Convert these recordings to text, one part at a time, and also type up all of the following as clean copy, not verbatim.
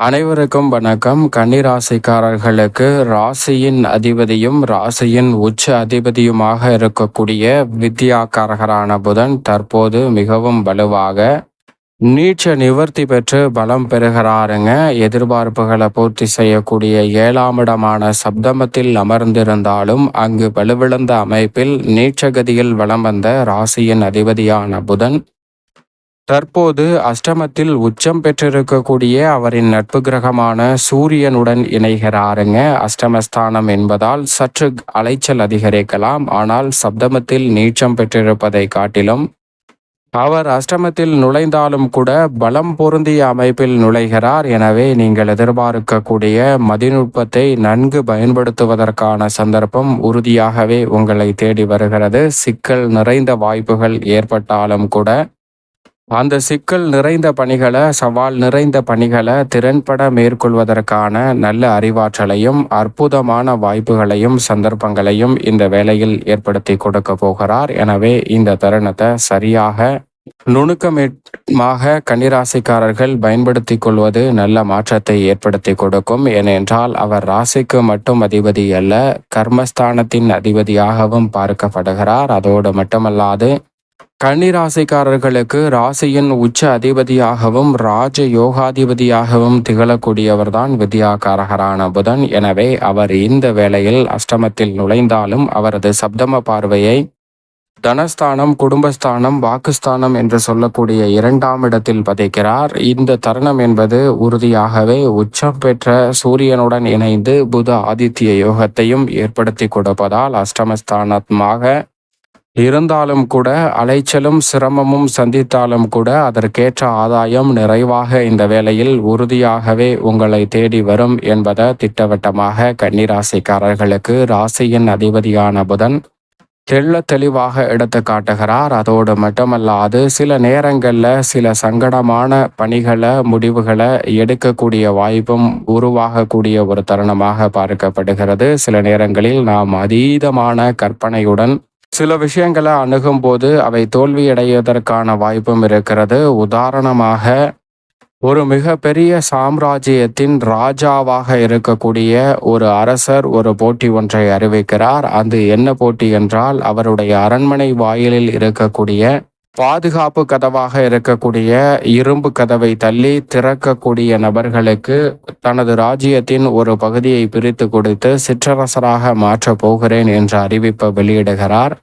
அனைவருக்கும் வணக்கம். கன்னிராசிக்காரர்களுக்கு ராசியின் அதிபதியும் ராசியின் உச்ச அதிபதியுமாக இருக்கக்கூடிய வித்யாக்காரகரான புதன் தற்போது மிகவும் வலுவாக நீச்ச நிவர்த்தி பெற்று பலம் பெறுகிறாருங்க. எதிர்பார்ப்புகளை பூர்த்தி செய்யக்கூடிய 7ஆம் இடமான சப்தமத்தில் அமர்ந்திருந்தாலும் அங்கு வலுவிழந்த அமைப்பில் நீச்சகதியில் வலம் வந்த ராசியின் அதிபதியான புதன் தற்போது அஷ்டமத்தில் உச்சம் பெற்றிருக்கக்கூடிய அவரின் நட்பு கிரகமான சூரியனுடன் இணைகிறாருங்க. அஷ்டமஸ்தானம் என்பதால் சற்று அலைச்சல் அதிகரிக்கலாம். ஆனால் சப்தமத்தில் நீச்சம் பெற்றிருப்பதை காட்டிலும் அவர் அஷ்டமத்தில் நுழைந்தாலும் கூட பலம் பொருந்திய அமைப்பில் நுழைகிறார். எனவே நீங்கள் எதிர்பார்க்கக்கூடிய மதிநுட்பத்தை நன்கு பயன்படுத்துவதற்கான சந்தர்ப்பம் உறுதியாகவே உங்களை தேடி வருகிறது. சிக்கல் நிறைந்த வாய்ப்புகள் ஏற்பட்டாலும் கூட அந்த சிக்கல் நிறைந்த பணிகளை, சவால் நிறைந்த பணிகளை திறன்பட மேற்கொள்வதற்கான நல்ல அறிவாற்றலையும் அற்புதமான வாய்ப்புகளையும் சந்தர்ப்பங்களையும் இந்த வேளையில் ஏற்படுத்தி கொடுக்க போகிறார். எனவே இந்த தருணத்தை சரியாக நுணுக்கமாக கன்னிராசிக்காரர்கள் பயன்படுத்தி கொள்வது நல்ல மாற்றத்தை ஏற்படுத்தி கொடுக்கும். ஏனென்றால் அவர் ராசிக்கு மட்டும் அதிபதி அல்ல, கர்மஸ்தானத்தின் அதிபதியாகவும் பார்க்கப்படுகிறார். அதோடு மட்டுமல்லாது கன்னிராசிக்காரர்களுக்கு ராசியின் உச்ச அதிபதியாகவும் ராஜ யோகாதிபதியாகவும் திகழக்கூடியவர்தான் வித்யாகாரகரான புதன். எனவே அவர் இந்த வேளையில் அஷ்டமத்தில் நுழைந்தாலும் அவரது சப்தம பார்வையை தனஸ்தானம், குடும்பஸ்தானம், வாக்குஸ்தானம் என்று சொல்லக்கூடிய 2ஆம் இடத்தில் பதிக்கிறார். இந்த தருணம் என்பது உறுதியாகவே உச்சம் பெற்ற சூரியனுடன் இணைந்து புத ஆதித்ய யோகத்தையும் ஏற்படுத்தி கொடுப்பதால் அஷ்டமஸ்தானமாக இருந்தாலும் கூட அலைச்சலும் சிரமமும் சந்தித்தாலும் கூட அதற்கேற்ற ஆதாயம் நிறைவாக இந்த வேளையில் உறுதியாகவே உங்களை தேடி வரும் என்பதை திட்டவட்டமாக கன்னிராசிக்காரர்களுக்கு ராசியின் அதிபதியான புதன் தெளிவாக எடுத்து காட்டுகிறார். அதோடு மட்டுமல்லாது சில நேரங்களில் சில சங்கடமான பணிகளை, முடிவுகளை எடுக்கக்கூடிய வாய்ப்பும் உருவாகக்கூடிய ஒரு தருணமாக பார்க்கப்படுகிறது. சில நேரங்களில் நாம் அதீதமான கற்பனையுடன் சில விஷயங்களை அணுகும் போது அவை தோல்வியடைவதற்கான வாய்ப்பும் இருக்கிறது. உதாரணமாக ஒரு மிகப்பெரிய சாம்ராஜ்யத்தின் ராஜாவாக இருக்கக்கூடிய ஒரு அரசர் ஒரு போட்டி ஒன்றை அறிவிக்கிறார். அது என்ன போட்டி என்றால், அவருடைய அரண்மனை வாயிலில் இருக்கக்கூடிய பாதுகாப்பு கதவாக இருக்கக்கூடிய இரும்பு கதவை தள்ளி திறக்கக்கூடிய நபர்களுக்கு தனது ராஜ்யத்தின் ஒரு பகுதியை பிரித்து கொடுத்து சிற்றரசராக மாற்றப் போகிறேன் என்ற அறிவிப்பை வெளியிடுகிறார்.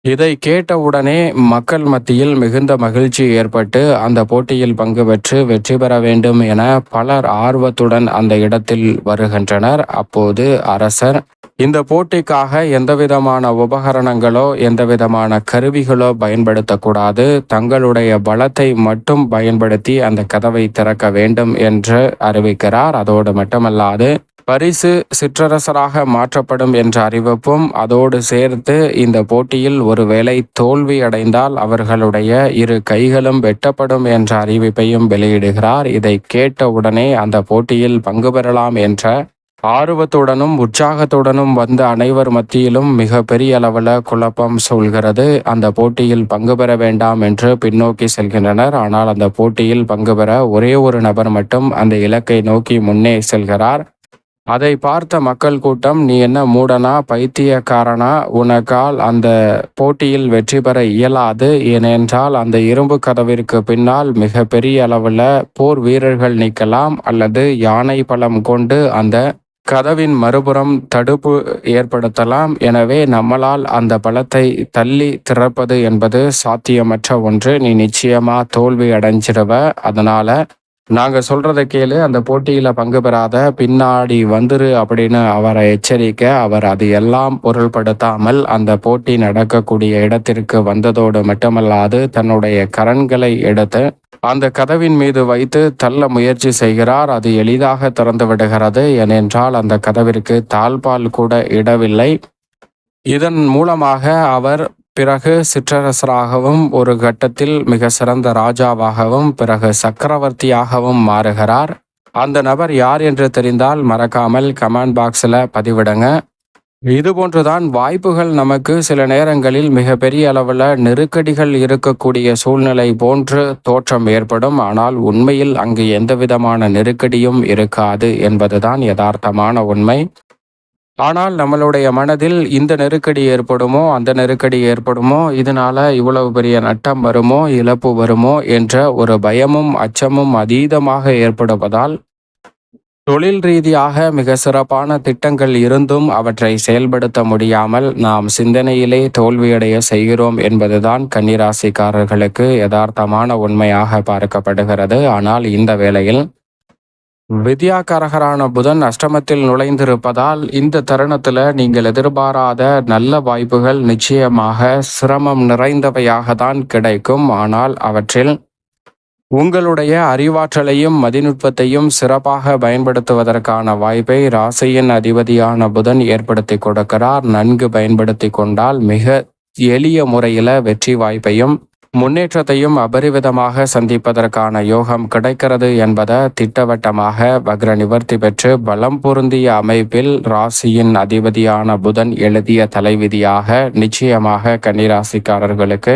இதை கேட்டவுடனே மக்கள் மத்தியில் மிகுந்த மகிழ்ச்சி ஏற்பட்டு அந்த போட்டியில் பங்கு பெற்று வெற்றி பெற வேண்டும் என பலர் ஆர்வத்துடன் அந்த இடத்தில் வருகின்றனர். அப்போது அரசர் இந்த போட்டிக்காக எந்தவிதமான உபகரணங்களோ எந்தவிதமான கருவிகளோ பயன்படுத்தக்கூடாது, தங்களுடைய பலத்தை மட்டும் பயன்படுத்தி அந்த கதவை திறக்க வேண்டும் என்று அறிவிக்கிறார். அதோடு மட்டுமல்லாது பரிசு சிற்றரசராக மாற்றப்படும் என்ற அறிவிப்பும் அதோடு சேர்த்து இந்த போட்டியில் ஒருவேளை தோல்வி அடைந்தால் அவர்களுடைய இரு கைகளும் வெட்டப்படும் என்ற அறிவிப்பையும் வெளியிடுகிறார். இதை கேட்டவுடனே அந்த போட்டியில் பங்கு பெறலாம் என்ற ஆர்வத்துடனும் உற்சாகத்துடனும் வந்த அனைவர் மத்தியிலும் மிக பெரிய அளவில் குழப்பம் சூழ்கிறது. அந்த போட்டியில் பங்கு பெற வேண்டாம் என்று பின்னோக்கி செல்கின்றனர். ஆனால் அந்த போட்டியில் பங்கு பெற ஒரே ஒரு நபர் மட்டும் அந்த இலக்கை நோக்கி முன்னே செல்கிறார். அதை பார்த்த மக்கள் கூட்டம், நீ என்ன மூடனா, பைத்தியக்காரனா, உனக்கால் அந்த போட்டியில் வெற்றி பெற இயலாது, ஏனென்றால் அந்த இரும்பு கதவிற்கு பின்னால் மிக பெரிய அளவில் போர் வீரர்கள் நிற்கலாம், அல்லது யானை பலம் கொண்டு அந்த கதவின் மறுபுறம் தடுப்பு ஏற்படுத்தலாம். எனவே நம்மளால் அந்த பலத்தை தள்ளி திறப்பது என்பது சாத்தியமற்ற ஒன்று. நீ நிச்சயமா தோல்வி அடைஞ்சிருவ. அதனால நாங்கள் சொல்கிறத கேளு, அந்த போட்டியில் பங்கு பெறாத, பின்னாடி வந்துரு அப்படின்னு அவரை எச்சரிக்க, அவர் அது எல்லாம் பொருள்படுத்தாமல் அந்த போட்டி நடக்கக்கூடிய இடத்திற்கு வந்ததோடு மட்டுமல்லாது தன்னுடைய கரன்களை எடுத்து அந்த கதவின் மீது வைத்து தள்ள முயற்சி செய்கிறார். அது எளிதாக திறந்து விடுகிறது. ஏனென்றால் அந்த கதவிற்கு தாழ்பால் கூட இடவில்லை. இதன் மூலமாக அவர் பிறகு சிற்றரசராகவும் ஒரு கட்டத்தில் மிக சிறந்த ராஜாவாகவும் பிறகு சக்கரவர்த்தியாகவும் மாறுகிறார். அந்த நபர் யார் என்று தெரிந்தால் மறக்காமல் கமெண்ட் பாக்ஸில் பதிவிடுங்க. இதுபோன்றுதான் வாய்ப்புகள் நமக்கு சில நேரங்களில் மிகப்பெரிய அளவில் நெருக்கடிகள் இருக்கக்கூடிய சூழ்நிலை போன்று தோற்றம் ஏற்படும். ஆனால் உண்மையில் அங்கு எந்த விதமான நெருக்கடியும் இருக்காது என்பதுதான் யதார்த்தமான உண்மை. ஆனால் நம்மளுடைய மனதில் இந்த நெருக்கடி ஏற்படுமோ, அந்த நெருக்கடி ஏற்படுமோ, இதனால இவ்வளவு பெரிய நட்டம் வருமோ, இழப்பு வருமோ என்ற ஒரு பயமும் அச்சமும் அதீதமாக ஏற்படுவதால் தொழில் ரீதியாக மிக சிறப்பான திட்டங்கள் இருந்தும் அவற்றை செயல்படுத்த முடியாமல் நாம் சிந்தனையிலே தோல்வியடைய செய்கிறோம் என்பதுதான் கன்னிராசிக்காரர்களுக்கு யதார்த்தமான உண்மையாக பார்க்கப்படுகிறது. ஆனால் இந்த வேளையில் வித்யாகாரகரான புதன் அஷ்டமத்தில் நுழைந்திருப்பதால் இந்த தருணத்தில் நீங்கள் எதிர்பாராத நல்ல வாய்ப்புகள் நிச்சயமாக சிரமம் நிறைந்தவையாக தான் கிடைக்கும். ஆனால் அவற்றில் உங்களுடைய அறிவாற்றலையும் மதிநுட்பத்தையும் சிறப்பாக பயன்படுத்துவதற்கான வாய்ப்பை ராசியின் அதிபதியான புதன் ஏற்படுத்தி கொடுக்கிறார். நன்கு பயன்படுத்தி கொண்டால் மிக எளிய முறையில் வெற்றி வாய்ப்பையும் முன்னேற்றத்தையும் அபரிவிதமாக சந்திப்பதற்கான யோகம் கிடைக்கிறது என்பதை திட்டவட்டமாக வக்ர நிவர்த்தி பெற்று பலம் பொருந்திய அமைப்பில் ராசியின் அதிபதியான புதன் எழுதிய தலைவிதியாக நிச்சயமாக கன்னிராசிக்காரர்களுக்கு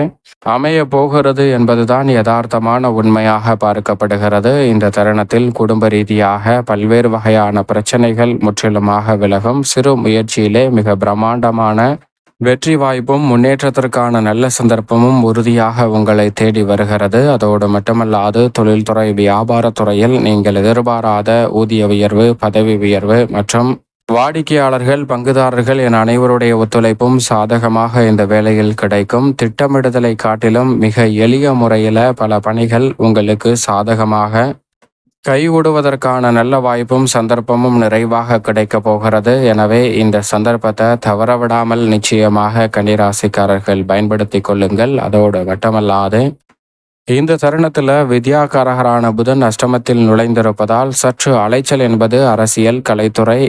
அமைய போகிறது என்பதுதான் யதார்த்தமான உண்மையாக பார்க்கப்படுகிறது. இந்த தருணத்தில் குடும்ப ரீதியாக பல்வேறு வகையான பிரச்சனைகள் முற்றிலுமாக விலகும். சிறு முயற்சியிலே மிக பிரம்மாண்டமான வெற்றி வாய்ப்பும் முன்னேற்றத்திற்கான நல்ல சந்தர்ப்பமும் உறுதியாக உங்களை தேடி வருகிறது. அதோடு மட்டுமல்லாது தொழில்துறை வியாபாரத்துறையில் நீங்கள் எதிர்பாராத ஊதிய உயர்வு, பதவி உயர்வு மற்றும் வாடிக்கையாளர்கள், பங்குதாரர்கள் என அனைவருடைய ஒத்துழைப்பும் சாதகமாக இந்த வேளையில் கிடைக்கும். திட்டமிடுதலை காட்டிலும் மிக எளிய முறையில் பல பணிகள் உங்களுக்கு சாதகமாக கைவிடுவதற்கான நல்ல வாய்ப்பும் சந்தர்ப்பமும் நிறைவாக கிடைக்க போகிறது. எனவே இந்த சந்தர்ப்பத்தை தவறவிடாமல் நிச்சயமாக கன்னிராசிக்காரர்கள் பயன்படுத்தி கொள்ளுங்கள். அதோடு மட்டுமல்லாது இந்த தருணத்தில் வித்யாகாரகரான புதன் அஷ்டமத்தில் நுழைந்திருப்பதால் சற்று அலைச்சல் என்பது அரசியல், கலைத்துறை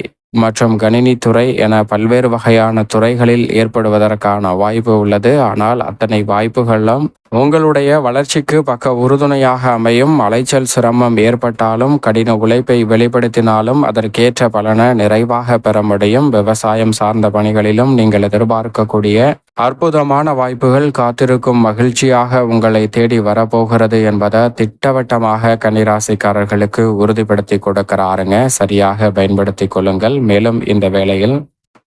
மற்றும் கணினித்துறை என பல்வேறு வகையான துறைகளில் ஏற்படுவதற்கான வாய்ப்பு உள்ளது. ஆனால் அத்தனை வாய்ப்புகளும் உங்களுடைய வளர்ச்சிக்கு பக்க உறுதுணையாக அமையும். அலைச்சல் சிரமம் ஏற்பட்டாலும் கடின உழைப்பை வெளிப்படுத்தினாலும் அதற்கேற்ற பலனை நிறைவாக பெற முடியும். விவசாயம் சார்ந்த பணிகளிலும் நீங்கள் எதிர்பார்க்கக்கூடிய அற்புதமான வாய்ப்புகள் காத்திருக்கும் மகிழ்ச்சியாக உங்களை தேடி வரப்போகிறது என்பதை திட்டவட்டமாக கன்னிராசிக்காரர்களுக்கு உறுதிப்படுத்தி கொடுக்கிறாருங்க. சரியாக பயன்படுத்தி கொள்ளுங்கள். மேலும் இந்த வேளையில்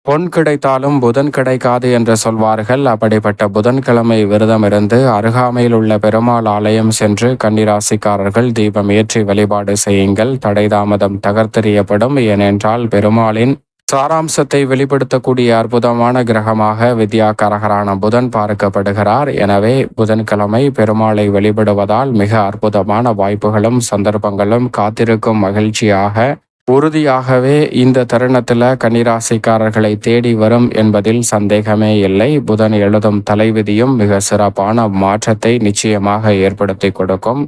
பொன் கிடைத்தாலும் புதன் கிடைக்காது என்று சொல்வார்கள். அப்படிப்பட்ட புதன்கிழமை விரதம் இருந்து அருகாமையில் உள்ள பெருமாள் ஆலயம் சென்று கன்னிராசிக்காரர்கள் தீபம் ஏற்றி வழிபாடு செய்யுங்கள். தடை தாமதம் தகர்த்தெறியப்படும். ஏனென்றால் பெருமாளின் சாராம்சத்தை வெளிப்படுத்தக்கூடிய அற்புதமான கிரகமாக வித்யாகாரகரான புதன் பார்க்கப்படுகிறார். எனவே புதன்கிழமை பெருமாளை வழிபடுவதால் மிக அற்புதமான வாய்ப்புகளும் சந்தர்ப்பங்களும் காத்திருக்கும் மகிழ்ச்சியாக உறுதியாகவே இந்த தருணத்தில் கன்னிராசிக்காரர்களை தேடி வரும் என்பதில் சந்தேகமே இல்லை. புதன் எழுதும் தலைவிதியும் மிக சிறப்பான மாற்றத்தை நிச்சயமாக ஏற்படுத்தி கொடுக்கும்.